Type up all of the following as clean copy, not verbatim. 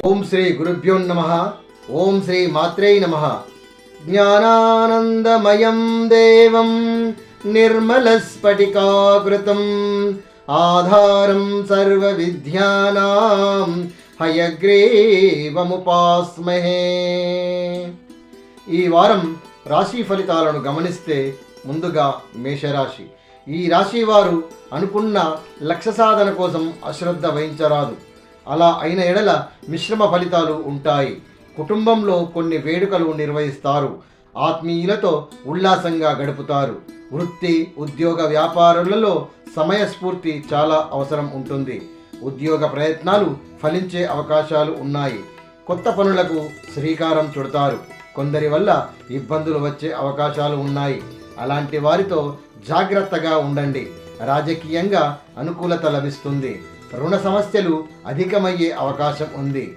ఓం శ్రీ గురుభ్యో నమః. ఓం శ్రీ మాత్రే నమః. జ్ఞానానందమయం దేవం నిర్మలస్ఫటికాకృతం ఆధారం సర్వ విద్యానాం హయగ్రీవముపాస్మహే. ఈ వారం రాశి ఫలితాలను గమనిస్తే ముందుగా మేషరాశి. ఈ రాశి వారు అనుకున్న లక్ష్య సాధన కోసం అశ్రద్ధ వహించరాదు. అలా అయిన ఎడల మిశ్రమ ఫలితాలు ఉంటాయి. కుటుంబంలో కొన్ని వేడుకలు నిర్వహిస్తారు. ఆత్మీయులతో ఉల్లాసంగా గడుపుతారు. వృత్తి, ఉద్యోగ, వ్యాపారులలో సమయస్ఫూర్తి చాలా అవసరం ఉంటుంది. ఉద్యోగ ప్రయత్నాలు ఫలించే అవకాశాలు ఉన్నాయి. కొత్త పనులకు శ్రీకారం చుడతారు. కొందరి వల్ల ఇబ్బందులు వచ్చే అవకాశాలు ఉన్నాయి. అలాంటి వారితో జాగ్రత్తగా ఉండండి. రాజకీయంగా అనుకూలత లభిస్తుంది. రుణ సమస్యలు అధికమయ్యే అవకాశం ఉంది.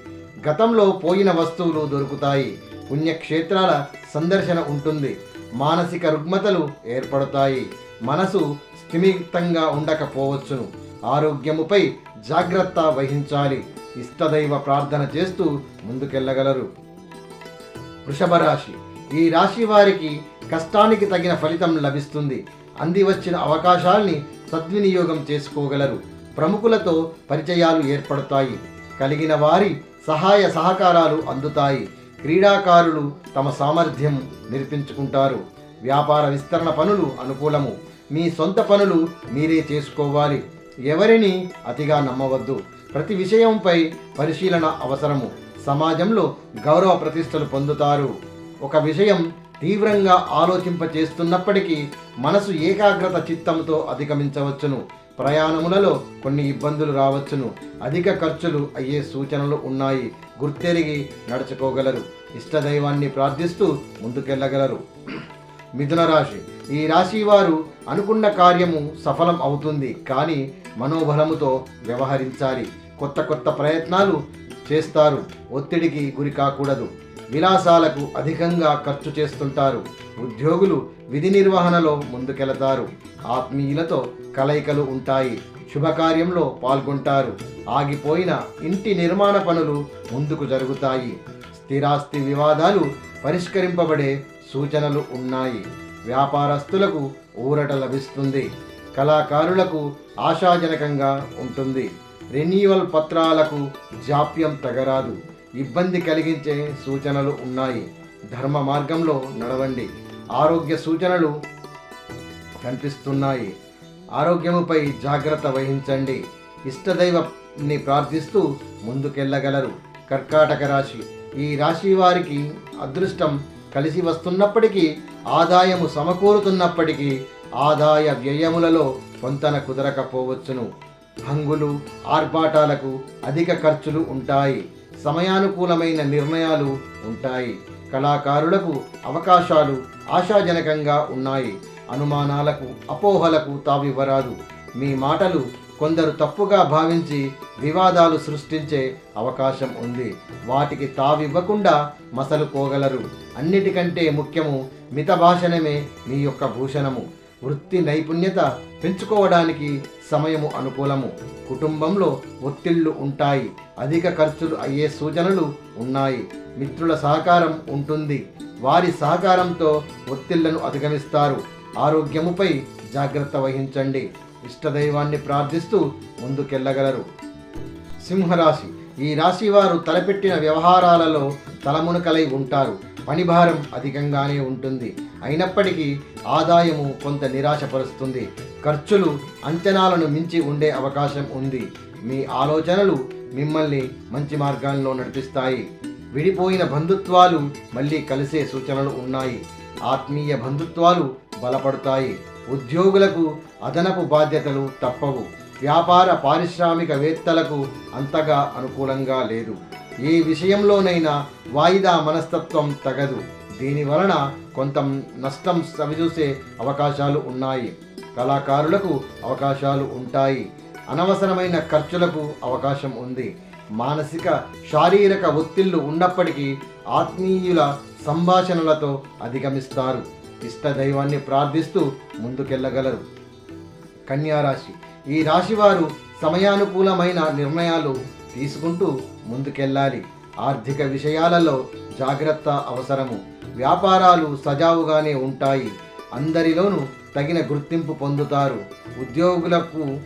గతంలో పోయిన వస్తువులు దొరుకుతాయి. పుణ్యక్షేత్రాల సందర్శన ఉంటుంది. మానసిక రుగ్మతలు ఏర్పడతాయి. మనసు స్థిమితంగా ఉండకపోవచ్చును. ఆరోగ్యముపై జాగ్రత్త వహించాలి. ఇష్టదైవ ప్రార్థన చేస్తూ ముందుకెళ్ళగలరు. వృషభ రాశి. ఈ రాశి వారికి కష్టానికి తగిన ఫలితం లభిస్తుంది. అంది వచ్చిన అవకాశాల్ని సద్వినియోగం చేసుకోగలరు. ప్రముఖులతో పరిచయాలు ఏర్పడతాయి. కలిగిన వారి సహాయ సహకారాలు అందుతాయి. క్రీడాకారులు తమ సామర్థ్యం నిరూపించుకుంటారు. వ్యాపార విస్తరణ పనులు అనుకూలము. మీ సొంత పనులు మీరే చేసుకోవాలి. ఎవరిని అతిగా నమ్మవద్దు. ప్రతి విషయంపై పరిశీలన అవసరము. సమాజంలో గౌరవ ప్రతిష్టలు పొందుతారు. ఒక విషయం తీవ్రంగా ఆలోచింపచేస్తున్నప్పటికీ మనసు ఏకాగ్రత చిత్తంతో అధిగమించవచ్చును. ప్రయాణములలో కొన్ని ఇబ్బందులు రావచ్చును. అధిక ఖర్చులు అయ్యే సూచనలు ఉన్నాయి. గుర్తెరిగి నడుచుకోగలరు. ఇష్టదైవాన్ని ప్రార్థిస్తూ ముందుకెళ్ళగలరు. మిథున రాశి. ఈ రాశి వారు అనుకున్న కార్యము సఫలం అవుతుంది. కానీ మనోబలముతో వ్యవహరించాలి. కొత్త ప్రయత్నాలు చేస్తారు. ఒత్తిడికి గురి కాకూడదు. విలాసాలకు అధికంగా ఖర్చు చేస్తుంటారు. ఉద్యోగులు విధి నిర్వహణలో ముందుకెళతారు. ఆత్మీయులతో కలయికలు ఉంటాయి. శుభకార్యంలో పాల్గొంటారు. ఆగిపోయిన ఇంటి నిర్మాణ పనులు ముందుకు జరుగుతాయి. స్థిరాస్తి వివాదాలు పరిష్కరింపబడే సూచనలు ఉన్నాయి. వ్యాపారస్తులకు ఊరట లభిస్తుంది. కళాకారులకు ఆశాజనకంగా ఉంటుంది. రెన్యువల్ పత్రాలకు జాప్యం తగరాదు. ఇబ్బంది కలిగించే సూచనలు ఉన్నాయి. ధర్మ మార్గంలో నడవండి. ఆరోగ్య సూచనలు కనిపిస్తున్నాయి. ఆరోగ్యముపై జాగ్రత్త వహించండి. ఇష్టదైవాన్ని ప్రార్థిస్తూ ముందుకెళ్ళగలరు. కర్కాటక రాశి. ఈ రాశి వారికి అదృష్టం కలిసి వస్తున్నప్పటికీ, ఆదాయము సమకూరుతున్నప్పటికీ ఆదాయ వ్యయములలో పొంతన కుదరకపోవచ్చును. హంగులు, ఆర్భాటాలకు అధిక ఖర్చులు ఉంటాయి. సమయానుకూలమైన నిర్ణయాలు ఉంటాయి. కళాకారులకు అవకాశాలు ఆశాజనకంగా ఉన్నాయి. అనుమానాలకు, అపోహలకు తావివ్వరాదు. మీ మాటలు కొందరు తప్పుగా భావించి వివాదాలు సృష్టించే అవకాశం ఉంది. వాటికి తావివ్వకుండా మసలుకోగలరు. అన్నిటికంటే ముఖ్యము మిత భాషణమే మీ యొక్క భూషణము. వృత్తి నైపుణ్యత పెంచుకోవడానికి సమయము అనుకూలము. కుటుంబంలో ఒత్తిళ్లు ఉంటాయి. అధిక ఖర్చులు అయ్యే సూచనలు ఉన్నాయి. మిత్రుల సహకారం ఉంటుంది. వారి సహకారంతో ఒత్తిళ్లను అధిగమిస్తారు. ఆరోగ్యముపై జాగ్రత్త వహించండి. ఇష్టదైవాన్ని ప్రార్థిస్తూ ముందుకెళ్ళగలరు. సింహరాశి. ఈ రాశి వారు తలపెట్టిన వ్యవహారాలలో తలమునకలై ఉంటారు. పనిభారం అధికంగానే ఉంటుంది. అయినప్పటికీ ఆదాయము కొంత నిరాశపరుస్తుంది. ఖర్చులు అంచనాలను మించి ఉండే అవకాశం ఉంది. మీ ఆలోచనలు మిమ్మల్ని మంచి మార్గాల్లో నడిపిస్తాయి. విడిపోయిన బంధుత్వాలు మళ్ళీ కలిసే సూచనలు ఉన్నాయి. ఆత్మీయ బంధుత్వాలు బలపడతాయి. ఉద్యోగులకు అదనపు బాధ్యతలు తప్పవు. వ్యాపార పారిశ్రామికవేత్తలకు అంతగా అనుకూలంగా లేదు. ఏ విషయంలోనైనా వాయిదా మనస్తత్వం తగదు. దీనివలన కొంత నష్టం సవిచూసే అవకాశాలు ఉన్నాయి. కళాకారులకు అవకాశాలు ఉంటాయి. అనవసరమైన ఖర్చులకు అవకాశం ఉంది. మానసిక, శారీరక ఒత్తిళ్లు ఉన్నప్పటికీ ఆత్మీయుల సంభాషణలతో అధిగమిస్తారు. ఇష్టదైవాన్ని ప్రార్థిస్తూ ముందుకెళ్ళగలరు. కన్యారాశి. ఈ రాశివారు సమయానుకూలమైన నిర్ణయాలు తీసుకుంటూ ముందుకెళ్ళాలి. ఆర్థిక విషయాలలో జాగ్రత్త అవసరము. వ్యాపారాలు సజావుగానే ఉంటాయి. అందరిలోనూ తగిన గుర్తింపు పొందుతారు. ఉద్యోగులకు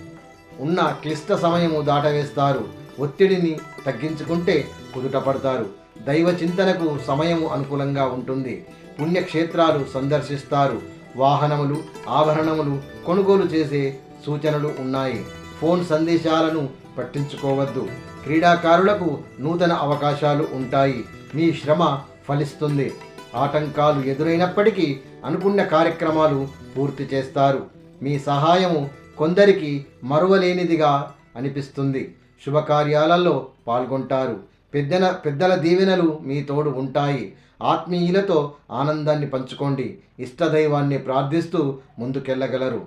ఉన్న క్లిష్ట సమయము దాటవేస్తారు. ఒత్తిడిని తగ్గించుకుంటే కుదుటపడతారు. దైవ చింతనకు సమయము అనుకూలంగా ఉంటుంది. పుణ్యక్షేత్రాలు సందర్శిస్తారు. వాహనములు, ఆభరణములు కొనుగోలు చేసే సూచనలు ఉన్నాయి. ఫోన్ సందేశాలను పట్టించుకోవద్దు. క్రీడాకారులకు నూతన అవకాశాలు ఉంటాయి. మీ శ్రమ ఫలిస్తుంది. ఆటంకాలు ఎదురైనప్పటికీ అనుకున్న కార్యక్రమాలు పూర్తి చేస్తారు. మీ సహాయము కొందరికి మరువలేనిదిగా అనిపిస్తుంది. శుభకార్యాలలో పాల్గొంటారు. పెద్దల దీవెనలు మీ తోడు ఉంటాయి. ఆత్మీయులతో ఆనందాన్ని పంచుకోండి. ఇష్టదైవాన్ని ప్రార్థిస్తూ ముందుకెళ్ళగలరు.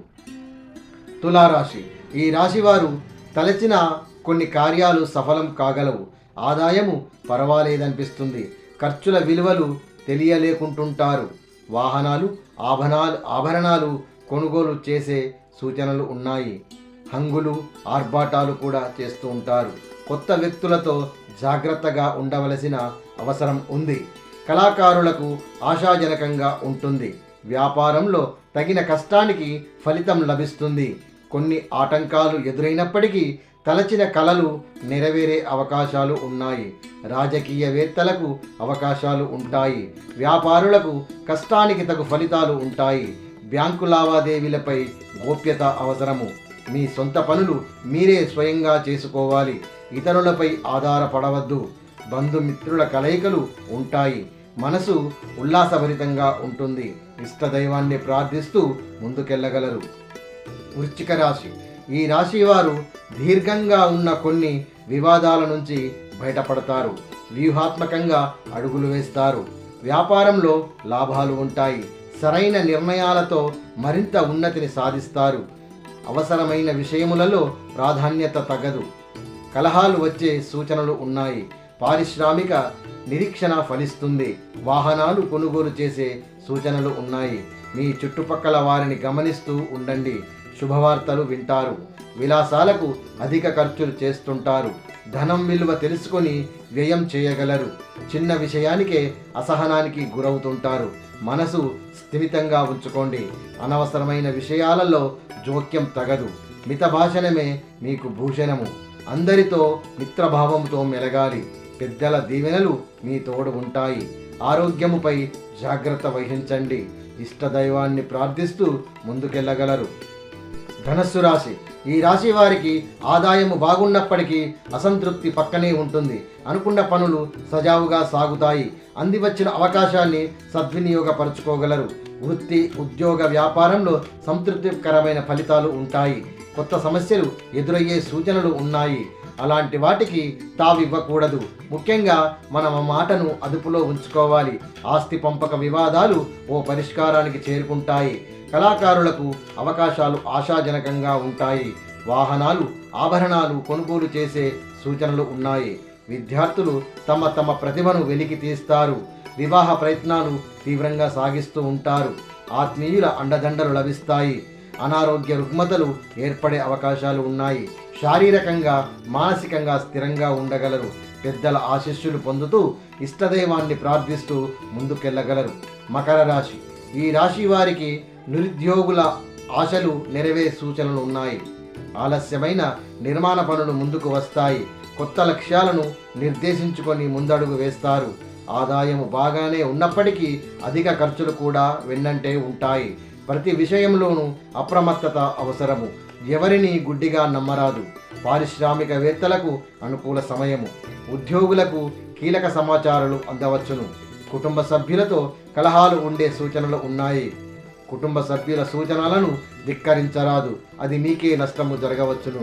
తులారాశి. ఈ రాశివారు తలచిన కొన్ని కార్యాలు సఫలం కాగలవు. ఆదాయము పర్వాలేదనిపిస్తుంది. ఖర్చుల విలువలు తెలియలేకుంటుంటారు. వాహనాలు, ఆభరణాలు కొనుగోలు చేసే సూచనలు ఉన్నాయి. హంగులు, ఆర్భాటాలు కూడా చేస్తూ ఉంటారు. కొత్త వ్యక్తులతో జాగ్రత్తగా ఉండవలసిన అవసరం ఉంది. కళాకారులకు ఆశాజనకంగా ఉంటుంది. వ్యాపారంలో తగిన కష్టానికి ఫలితం లభిస్తుంది. కొన్ని ఆటంకాలు ఎదురైనప్పటికీ తలచిన కలలు నెరవేరే అవకాశాలు ఉన్నాయి. రాజకీయవేత్తలకు అవకాశాలు ఉంటాయి. వ్యాపారులకు కష్టానికి తగు ఫలితాలు ఉంటాయి. బ్యాంకు లావాదేవీలపై గోప్యత అవసరము. మీ సొంత పనులు మీరే స్వయంగా చేసుకోవాలి. ఇతరులపై ఆధారపడవద్దు. బంధుమిత్రుల కలయికలు ఉంటాయి. మనసు ఉల్లాసభరితంగా ఉంటుంది. ఇష్టదైవాన్ని ప్రార్థిస్తూ ముందుకెళ్ళగలరు. వృశ్చిక రాశి. ఈ రాశి వారు దీర్ఘంగా ఉన్న కొన్ని వివాదాల నుంచి బయటపడతారు. వ్యూహాత్మకంగా అడుగులు వేస్తారు. వ్యాపారంలో లాభాలు ఉంటాయి. సరైన నిర్ణయాలతో మరింత ఉన్నతిని సాధిస్తారు. అవసరమైన విషయములలో ప్రాధాన్యత తగ్గదు. కలహాలు వచ్చే సూచనలు ఉన్నాయి. పారిశ్రామిక నిరీక్షణ ఫలిస్తుంది. వాహనాలు కొనుగోలు చేసే సూచనలు ఉన్నాయి. మీ చుట్టుపక్కల వారిని గమనిస్తూ ఉండండి. శుభవార్తలు వింటారు. విలాసాలకు అధిక ఖర్చులు చేస్తుంటారు. ధనం విలువ తెలుసుకొని వ్యయం చేయగలరు. చిన్న విషయానికే అసహనానికి గురవుతుంటారు. మనసు స్థిమితంగా ఉంచుకోండి. అనవసరమైన విషయాలలో జోక్యం తగదు. మితభాషణమే మీకు భూషణము. అందరితో మిత్రభావంతో మెలగాలి. పెద్దల దీవెనలు మీ తోడు ఉంటాయి. ఆరోగ్యముపై జాగ్రత్త వహించండి. ఇష్టదైవాన్ని ప్రార్థిస్తూ ముందుకెళ్ళగలరు. ధనస్సు రాశి. ఈ రాశి వారికి ఆదాయము బాగున్నప్పటికీ అసంతృప్తి పక్కనే ఉంటుంది. అనుకున్న పనులు సజావుగా సాగుతాయి. అందివచ్చిన అవకాశాన్ని సద్వినియోగపరచుకోగలరు. వృత్తి, ఉద్యోగ, వ్యాపారంలో సంతృప్తికరమైన ఫలితాలు ఉంటాయి. కొత్త సమస్యలు ఎదురయ్యే సూచనలు ఉన్నాయి. అలాంటి వాటికి తావివ్వకూడదు. ముఖ్యంగా మన మాటను అదుపులో ఉంచుకోవాలి. ఆస్తి పంపక వివాదాలు ఓ పరిష్కారానికి చేరుకుంటాయి. కళాకారులకు అవకాశాలు ఆశాజనకంగా ఉంటాయి. వాహనాలు, ఆభరణాలు కొనుగోలు చేసే సూచనలు ఉన్నాయి. విద్యార్థులు తమ ప్రతిభను వెలికి తీస్తారు. వివాహ ప్రయత్నాలు తీవ్రంగా సాగిస్తూ ఉంటారు. ఆత్మీయుల అండదండలు లభిస్తాయి. అనారోగ్య రుగ్మతలు ఏర్పడే అవకాశాలు ఉన్నాయి. శారీరకంగా, మానసికంగా స్థిరంగా ఉండగలరు. పెద్దల ఆశీస్సులు పొందుతూ ఇష్టదైవాన్ని ప్రార్థిస్తూ ముందుకెళ్ళగలరు. మకర రాశి. ఈ రాశి వారికి నిరుద్యోగుల ఆశలు నెరవేరే సూచనలు ఉన్నాయి. ఆలస్యమైన నిర్మాణ పనులు ముందుకు వస్తాయి. కొత్త లక్ష్యాలను నిర్దేశించుకొని ముందడుగు వేస్తారు. ఆదాయము బాగానే ఉన్నప్పటికీ అధిక ఖర్చులు కూడా వెన్నంటే ఉంటాయి. ప్రతి విషయంలోనూ అప్రమత్తత అవసరము. ఎవరిని గుడ్డిగా నమ్మరాదు. పారిశ్రామికవేత్తలకు అనుకూల సమయము. ఉద్యోగులకు కీలక సమాచారాలు అందవచ్చును. కుటుంబ సభ్యులతో కలహాలు ఉండే సూచనలు ఉన్నాయి. కుటుంబ సభ్యుల సూచనలను ధిక్కరించరాదు. అది మీకే నష్టము జరగవచ్చును.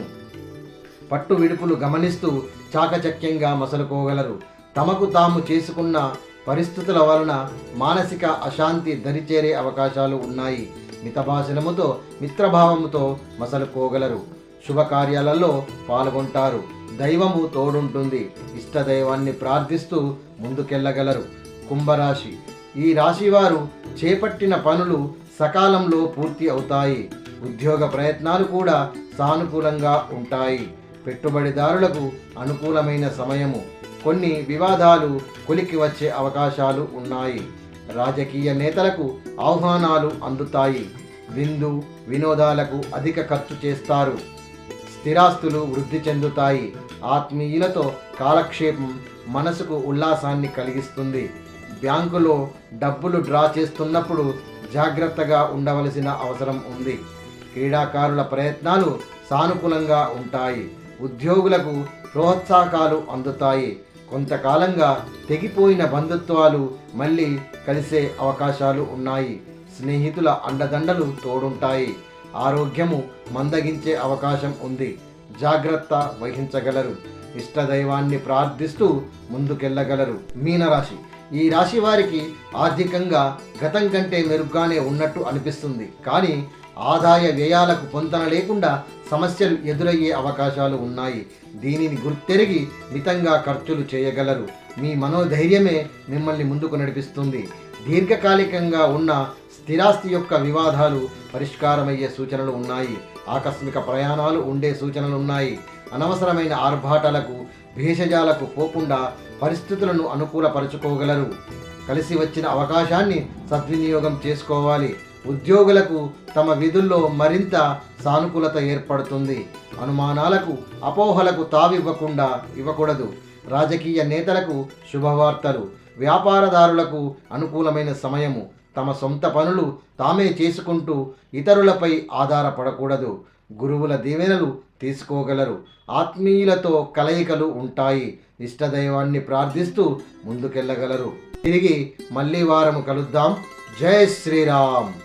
పట్టు విడుపులు గమనిస్తూ చాకచక్యంగా మసలుకోగలరు. తమకు తాము చేసుకున్న పరిస్థితుల వలన మానసిక అశాంతి దరిచేరే అవకాశాలు ఉన్నాయి. మితభాషణముతో, మిత్రభావముతో మసలుకోగలరు. శుభకార్యాలలో పాల్గొంటారు. దైవము తోడుంటుంది. ఇష్టదైవాన్ని ప్రార్థిస్తూ ముందుకెళ్ళగలరు. కుంభరాశి. ఈ రాశివారు చేపట్టిన పనులు సకాలంలో పూర్తి అవుతాయి. ఉద్యోగ ప్రయత్నాలు కూడా సానుకూలంగా ఉంటాయి. పెట్టుబడిదారులకు అనుకూలమైన సమయము. కొన్ని వివాదాలు కొలికి వచ్చే అవకాశాలు ఉన్నాయి. రాజకీయ నేతలకు ఆహ్వానాలు అందుతాయి. విందు వినోదాలకు అధిక ఖర్చు చేస్తారు. స్థిరాస్తులు వృద్ధి చెందుతాయి. ఆత్మీయులతో కాలక్షేపం మనసుకు ఉల్లాసాన్ని కలిగిస్తుంది. బ్యాంకులో డబ్బులు డ్రా చేస్తున్నప్పుడు జాగ్రత్తగా ఉండవలసిన అవసరం ఉంది. క్రీడాకారుల ప్రయత్నాలు సానుకూలంగా ఉంటాయి. ఉద్యోగులకు ప్రోత్సాహకాలు అందుతాయి. కొంతకాలంగా తెగిపోయిన బంధుత్వాలు మళ్ళీ కలిసే అవకాశాలు ఉన్నాయి. స్నేహితుల అండదండలు తోడుంటాయి. ఆరోగ్యము మందగించే అవకాశం ఉంది. జాగ్రత్త వహించగలరు. ఇష్టదైవాన్ని ప్రార్థిస్తూ ముందుకెళ్ళగలరు. మీనరాశి. ఈ రాశి వారికి ఆర్థికంగా గతం కంటే మెరుగ్గానే ఉన్నట్టు అనిపిస్తుంది. కానీ ఆదాయ వ్యయాలకు పొంతన లేకుండా సమస్యలు ఎదురయ్యే అవకాశాలు ఉన్నాయి. దీనిని గుర్తెరిగి మితంగా ఖర్చులు చేయగలరు. మీ మనోధైర్యమే మిమ్మల్ని ముందుకు నడిపిస్తుంది. దీర్ఘకాలికంగా ఉన్న స్థిరాస్తి యొక్క వివాదాలు పరిష్కారమయ్యే సూచనలు ఉన్నాయి. ఆకస్మిక ప్రయాణాలు ఉండే సూచనలు ఉన్నాయి. అనవసరమైన ఆర్భాటాలకు భేషజాలకు పోకుండా పరిస్థితులను అనుకూలపరుచుకోగలరు. కలిసి వచ్చిన అవకాశాన్ని సద్వినియోగం చేసుకోవాలి. ఉద్యోగులకు తమ విధుల్లో మరింత సానుకూలత ఏర్పడుతుంది. అనుమానాలకు అపోహలకు తావివ్వకుండా ఇవ్వకూడదు. రాజకీయ నేతలకు శుభవార్తలు. వ్యాపారదారులకు అనుకూలమైన సమయము. తమ సొంత పనులు తామే చేసుకుంటూ ఇతరులపై ఆధారపడకూడదు. గురువుల దీవెనలు తీసుకోగలరు. ఆత్మీయులతో కలయికలు ఉంటాయి. ఇష్టదైవాన్ని ప్రార్థిస్తూ ముందుకెళ్ళగలరు. తిరిగి మళ్ళీ వారము కలుద్దాం. జై శ్రీరామ్.